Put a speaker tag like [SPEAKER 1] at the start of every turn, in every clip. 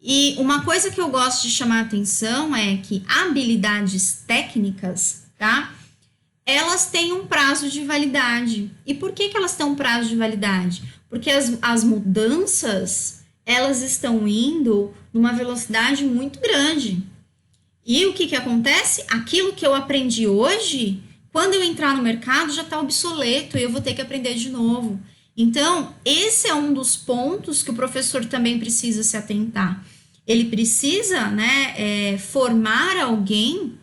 [SPEAKER 1] E uma coisa que eu gosto de chamar a atenção é que habilidades técnicas, tá? Elas têm um prazo de validade. E por que elas têm um prazo de validade? Porque as mudanças, elas estão indo numa velocidade muito grande. E o que acontece? Aquilo que eu aprendi hoje, quando eu entrar no mercado, já está obsoleto e eu vou ter que aprender de novo. Então, esse é um dos pontos que o professor também precisa se atentar. Ele precisa, né, formar alguém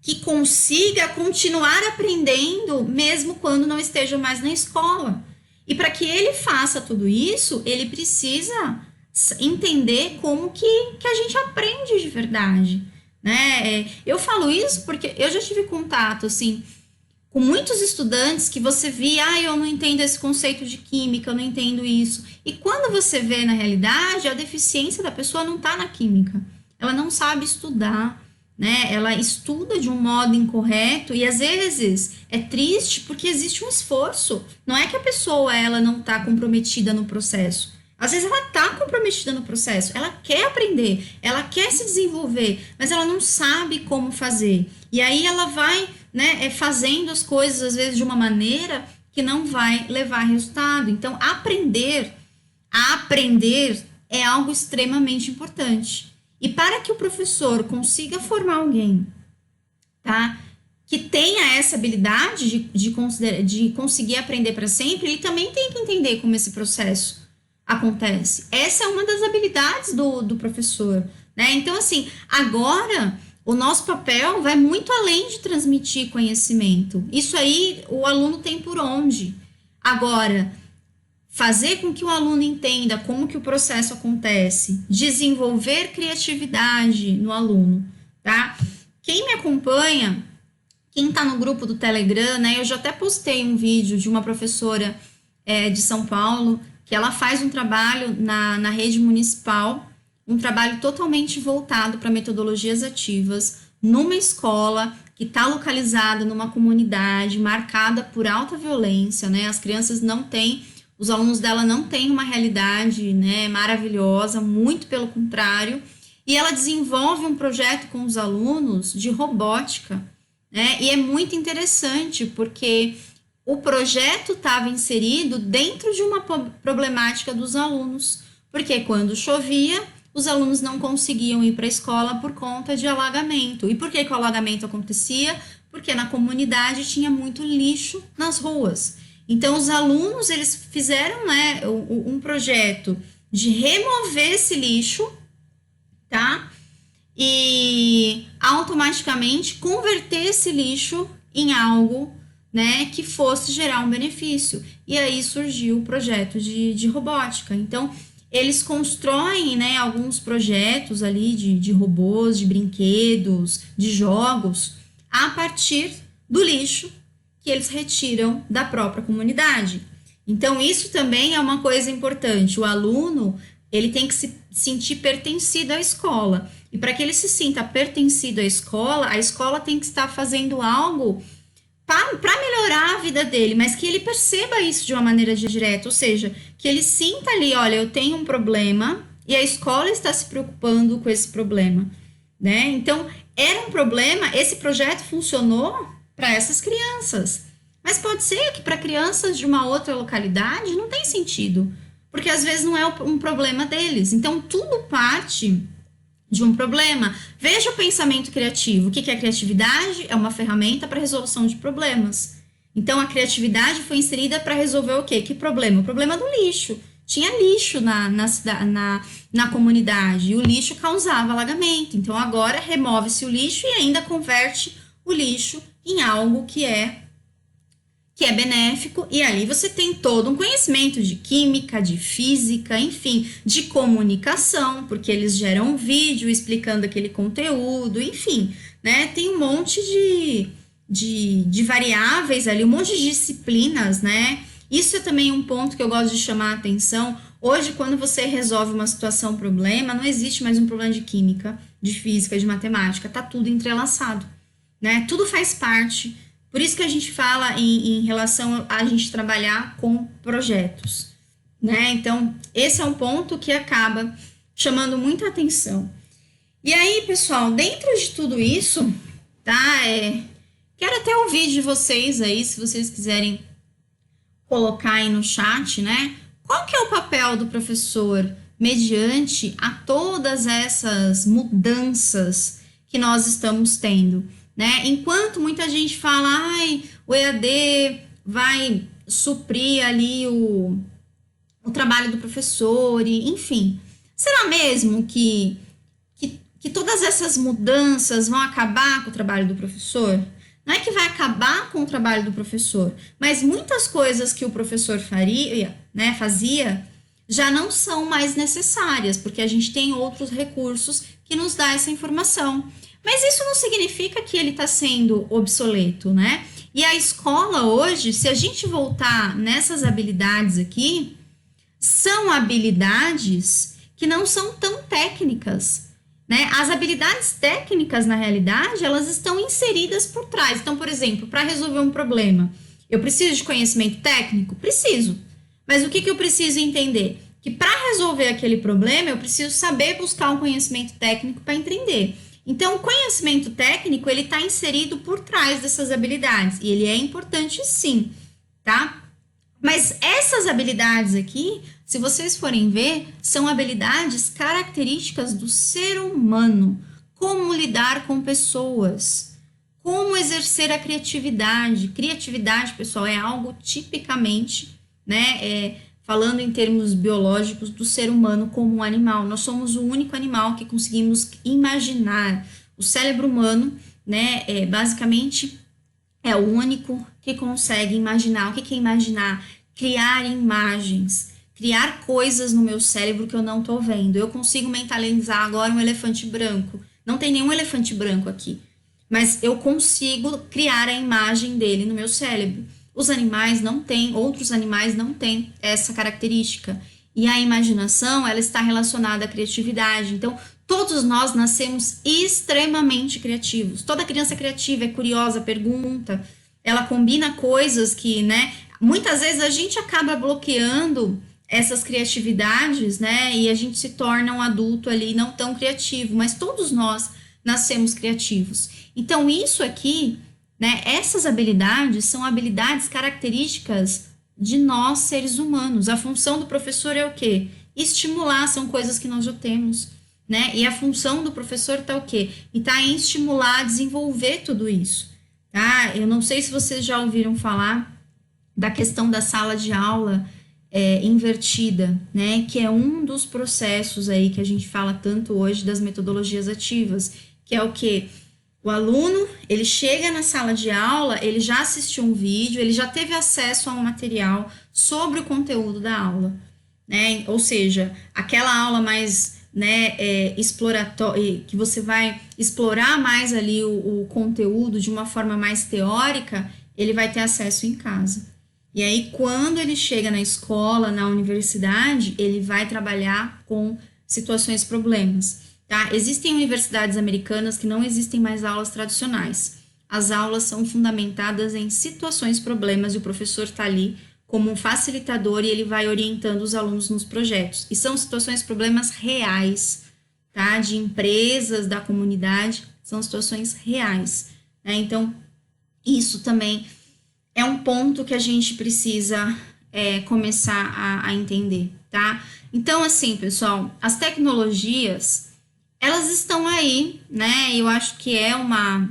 [SPEAKER 1] que consiga continuar aprendendo mesmo quando não esteja mais na escola. E para que ele faça tudo isso, ele precisa entender como que a gente aprende de verdade, né? Eu falo isso porque eu já tive contato, assim, com muitos estudantes que você via, eu não entendo esse conceito de química, eu não entendo isso. E quando você vê na realidade, a deficiência da pessoa não está na química. Ela não sabe estudar, né? Ela estuda de um modo incorreto e às vezes é triste porque existe um esforço. Não é que a pessoa ela não está comprometida no processo. Às vezes ela está comprometida no processo, ela quer aprender, ela quer se desenvolver, mas ela não sabe como fazer. E aí ela vai, né, fazendo as coisas às vezes de uma maneira que não vai levar resultado. Então, aprender é algo extremamente importante. E para que o professor consiga formar alguém, tá, que tenha essa habilidade de conseguir aprender para sempre, ele também tem que entender como esse processo acontece. Essa é uma das habilidades do professor, né? Então, assim, agora o nosso papel vai muito além de transmitir conhecimento. Isso aí o aluno tem por onde. Agora, fazer com que o aluno entenda como que o processo acontece, desenvolver criatividade no aluno, tá? Quem me acompanha, quem tá no grupo do Telegram, né? Eu já até postei um vídeo de uma professora de São Paulo, que ela faz um trabalho na rede municipal, um trabalho totalmente voltado para metodologias ativas, numa escola que está localizada numa comunidade marcada por alta violência, né? As crianças não têm, os alunos dela não têm uma realidade, né, maravilhosa, muito pelo contrário, e ela desenvolve um projeto com os alunos de robótica, né? E é muito interessante porque o projeto estava inserido dentro de uma problemática dos alunos, porque quando chovia, os alunos não conseguiam ir para a escola por conta de alagamento. E por que o alagamento acontecia? Porque na comunidade tinha muito lixo nas ruas. Então, os alunos, eles fizeram, né, um projeto de remover esse lixo, tá? E automaticamente converter esse lixo em algo, né, que fosse gerar um benefício. E aí surgiu o projeto de robótica. Então, eles constroem, né, alguns projetos ali de robôs, de brinquedos, de jogos, a partir do lixo que eles retiram da própria comunidade. Então, isso também é uma coisa importante. O aluno, ele tem que se sentir pertencido à escola. E para que ele se sinta pertencido à escola tem que estar fazendo algo para melhorar a vida dele, mas que ele perceba isso de uma maneira direta, ou seja, que ele sinta ali, olha, eu tenho um problema e a escola está se preocupando com esse problema, né? Então, era um problema, esse projeto funcionou para essas crianças, mas pode ser que para crianças de uma outra localidade não tem sentido, porque às vezes não é um problema deles. Então, tudo parte de um problema. Veja o pensamento criativo. O que é criatividade? É uma ferramenta para resolução de problemas. Então, a criatividade foi inserida para resolver o quê? Que problema? O problema do lixo. Tinha lixo na comunidade e o lixo causava alagamento. Então, agora remove-se o lixo e ainda converte o lixo em algo que é benéfico, e aí você tem todo um conhecimento de química, de física, enfim, de comunicação, porque eles geram um vídeo explicando aquele conteúdo, enfim, né? Tem um monte de variáveis ali, um monte de disciplinas, né? Isso é também um ponto que eu gosto de chamar a atenção. Hoje, quando você resolve uma situação, um problema, não existe mais um problema de química, de física, de matemática, tá tudo entrelaçado, né? Tudo faz parte. Por isso que a gente fala em relação a gente trabalhar com projetos, né? Então, esse é um ponto que acaba chamando muita atenção. E aí, pessoal, dentro de tudo isso, tá? Quero até ouvir de vocês aí, se vocês quiserem colocar aí no chat, né? Qual que é o papel do professor mediante a todas essas mudanças que nós estamos tendo, né? Enquanto muita gente fala, ai, o EAD vai suprir ali o trabalho do professor, e, enfim. Será mesmo que todas essas mudanças vão acabar com o trabalho do professor? Não é que vai acabar com o trabalho do professor, mas muitas coisas que o professor fazia, já não são mais necessárias, porque a gente tem outros recursos que nos dá essa informação. Mas isso não significa que ele está sendo obsoleto, né? E a escola hoje, se a gente voltar nessas habilidades aqui, são habilidades que não são tão técnicas, né? As habilidades técnicas, na realidade, elas estão inseridas por trás. Então, por exemplo, para resolver um problema, eu preciso de conhecimento técnico? Preciso. Mas o que eu preciso entender? Que para resolver aquele problema, eu preciso saber buscar um conhecimento técnico para entender. Então, o conhecimento técnico, ele está inserido por trás dessas habilidades. E ele é importante sim, tá? Mas essas habilidades aqui, se vocês forem ver, são habilidades características do ser humano. Como lidar com pessoas, como exercer a criatividade. Criatividade, pessoal, é algo tipicamente, né, falando em termos biológicos, do ser humano como um animal. Nós somos o único animal que conseguimos imaginar. O cérebro humano, né, basicamente é o único que consegue imaginar. O que é imaginar? Criar imagens, criar coisas no meu cérebro que eu não estou vendo. Eu consigo mentalizar agora um elefante branco. Não tem nenhum elefante branco aqui, mas eu consigo criar a imagem dele no meu cérebro. Os animais não têm, outros animais não têm essa característica. E a imaginação, ela está relacionada à criatividade. Então, todos nós nascemos extremamente criativos. Toda criança criativa é curiosa, pergunta, ela combina coisas que, né, muitas vezes a gente acaba bloqueando essas criatividades, né, e a gente se torna um adulto ali não tão criativo, mas todos nós nascemos criativos. Então, isso aqui, né, essas habilidades são habilidades características de nós, seres humanos. A função do professor é o quê? Estimular, são coisas que nós já temos, né? E a função do professor está o quê? E está em estimular, desenvolver tudo isso, tá? Eu não sei se vocês já ouviram falar da questão da sala de aula invertida, né? Que é um dos processos aí que a gente fala tanto hoje das metodologias ativas, que é o quê? O aluno, ele chega na sala de aula, ele já assistiu um vídeo, ele já teve acesso a um material sobre o conteúdo da aula, né? Ou seja, aquela aula mais, né, exploratória, que você vai explorar mais ali o conteúdo de uma forma mais teórica, ele vai ter acesso em casa. E aí, quando ele chega na escola, na universidade, ele vai trabalhar com situações, problemas. Tá? Existem universidades americanas que não existem mais aulas tradicionais. As aulas são fundamentadas em situações, problemas, e o professor está ali como um facilitador e ele vai orientando os alunos nos projetos. E são situações, problemas reais, tá? De empresas, da comunidade, são situações reais, né? Então, isso também é um ponto que a gente precisa começar a entender, tá? Então, assim, pessoal, as tecnologias, elas estão aí, né? Eu acho que é uma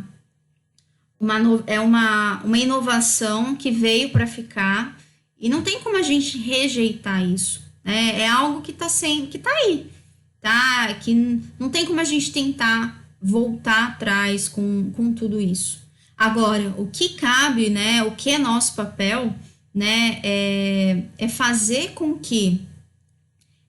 [SPEAKER 1] inovação que veio para ficar e não tem como a gente rejeitar isso, né? É algo que tá aí, tá? Que não tem como a gente tentar voltar atrás com tudo isso. Agora, o que cabe, né? O que é nosso papel, né? É fazer com que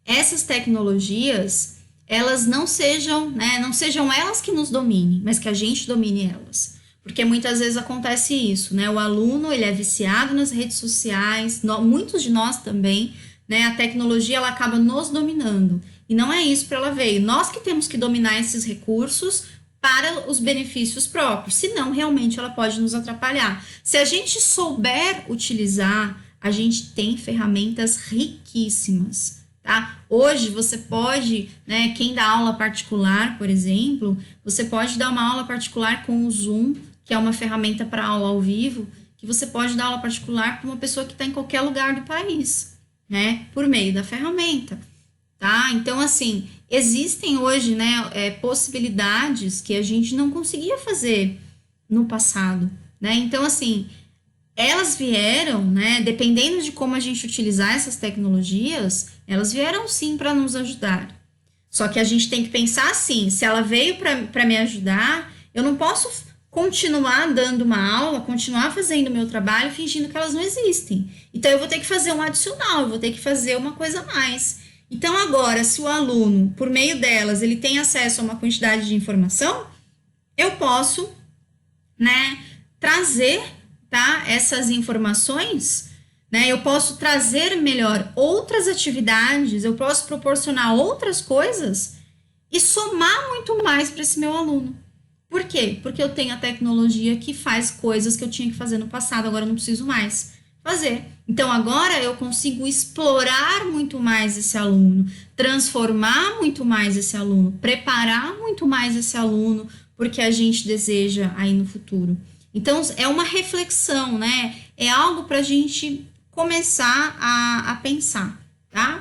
[SPEAKER 1] essas tecnologias, elas não sejam, né, não sejam elas que nos dominem, mas que a gente domine elas. Porque muitas vezes acontece isso, né? O aluno, ele é viciado nas redes sociais, muitos de nós também, né? A tecnologia, ela acaba nos dominando. E não é isso para ela veio. Nós que temos que dominar esses recursos para os benefícios próprios, senão realmente ela pode nos atrapalhar. Se a gente souber utilizar, a gente tem ferramentas riquíssimas, tá? Hoje você pode, né, quem dá aula particular, por exemplo, você pode dar uma aula particular com o Zoom, que é uma ferramenta para aula ao vivo, que você pode dar aula particular para uma pessoa que está em qualquer lugar do país, né, por meio da ferramenta, tá? Então, assim, existem hoje, né, possibilidades que a gente não conseguia fazer no passado, né? Então, assim, elas vieram, né, dependendo de como a gente utilizar essas tecnologias, elas vieram sim para nos ajudar. Só que a gente tem que pensar assim, se ela veio para me ajudar, eu não posso continuar dando uma aula, continuar fazendo o meu trabalho fingindo que elas não existem. Então eu vou ter que fazer um adicional, eu vou ter que fazer uma coisa a mais. Então agora, se o aluno, por meio delas, ele tem acesso a uma quantidade de informação, eu posso, né, trazer, tá, essas informações, né, eu posso trazer melhor outras atividades, eu posso proporcionar outras coisas e somar muito mais para esse meu aluno. Por quê? Porque eu tenho a tecnologia que faz coisas que eu tinha que fazer no passado, agora eu não preciso mais fazer. Então agora eu consigo explorar muito mais esse aluno, transformar muito mais esse aluno, preparar muito mais esse aluno porque a gente deseja aí no futuro. Então é uma reflexão, né? É algo para a gente começar a pensar, tá?